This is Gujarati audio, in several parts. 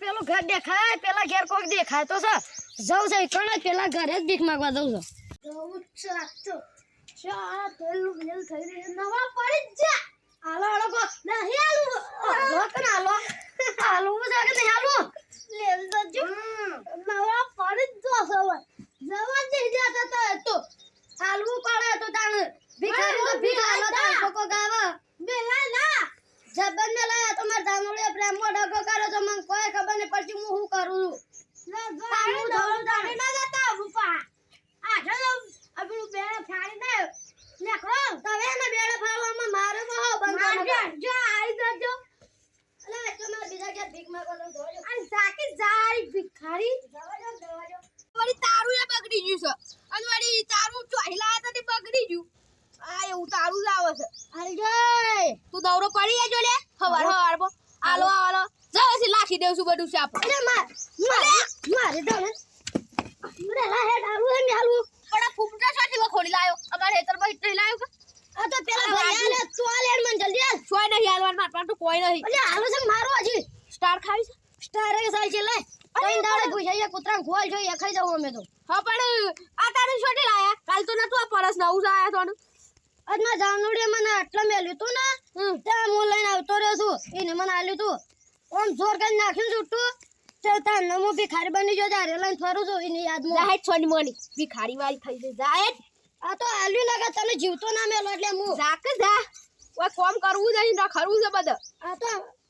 પેલું ઘર દેખાય પેલા ઘેર કોક દેખાય તો છે જવું છે કણે પેલા ઘરે જ ભીખ માંગવા જવું છે જવું છે તો ચા પેલું મેલ થઈ રહ્યું નવા પડી જા હાલો હાલો કો નહીં હાલો કને હાલો હાલો જાગે નહીં હાલો લેલ જજો નવા પડી જ સવા જવા દે જાતા તો હાલવું પડે તો તાણ ભિખારી તો ભીખ હાલો તાણ કોકો ગાવા બેલા ના જબન ને લાયા તમાર દામોડે પ્રેમ મોઢો કરો તો મને કોઈ ખબર નહીં પડતી હું શું કરું લે જો દોડ દાડે ના જતા રૂપા આ ચલો અબલું બેળ ફાડી દે લેખો તવે ને બેળ ફાડવામાં મારે બહુ બંધ જો આવી જજો અલે તમાર બીજા કે ભીખ માંગો તો જોજો આ સાકી જારી ભિખારી જવા વળી તારું એ બગડી ગયું છે અને વળી તારું ચોહીલા હતા તે બગડી ગયું આ એવું તારું જ આવે છે અરે ગઈ તું દવરો પડી જજો લે હવાર હવાર આલો આલો જઈસી લાખી દેવ છું બધું સાપ અરે મારે દોને મને લા હે ડાલું હે ન્યાલું પણ ફૂમટા સાથી ખોલી લાયો અમાર હેતર માં ઇટલી લાયો કે આ તો પેલા ભૈયા ને તું આ લેણ મન જલ્દી આલ સોય નહીં આલવાન માર પાસે કોઈ નહીં અલે હાલો છે મારો હજી સ્ટાર ખાવી છે સ્ટાર એ સાઈ છે લે કઈ દાડે ભૂજાયા કૂતરા ખોલ જોઈએ ખાઈ જાવ અમે તો હા પણ આ તારે છોટી લાયા કાલ તો નતું આ પરસ નવું જ આયા તોનું આજના જાનુડીએ મને આટલા મેલ્યું તું ને ત્યાં હું લઈને આવતો રહ્યો છું એને મને આલ્યું તું ઓમ જોર કરી નાખ્યું છૂટું તો તાર નમો ભિખારી બની જો જારે લઈને ફરું છું એની યાદમાં જાહેર છોની મોની ભિખારી વાળી થઈ જઈ જાહેર આ તો આલ્યું લાગે તને જીવતો ના મેલો એટલે હું જાક જા ઓય કોમ કરવું જઈ ને ખરવું છે બધે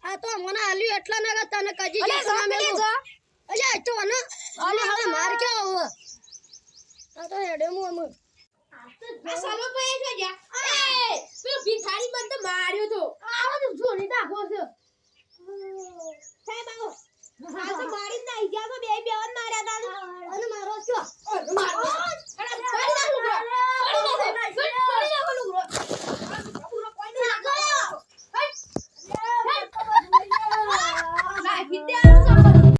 આ તો મને આલ્યું એટલા ના તને કજી જીવતો ના મેલો અલે તો ને અલે હવે માર કે આવો આ તો હેડે મુ અમ આ સાલો પે છે જા એ પેલો ભિખારી મને તો માર્યો તો આવો તો જોડી નાખો છે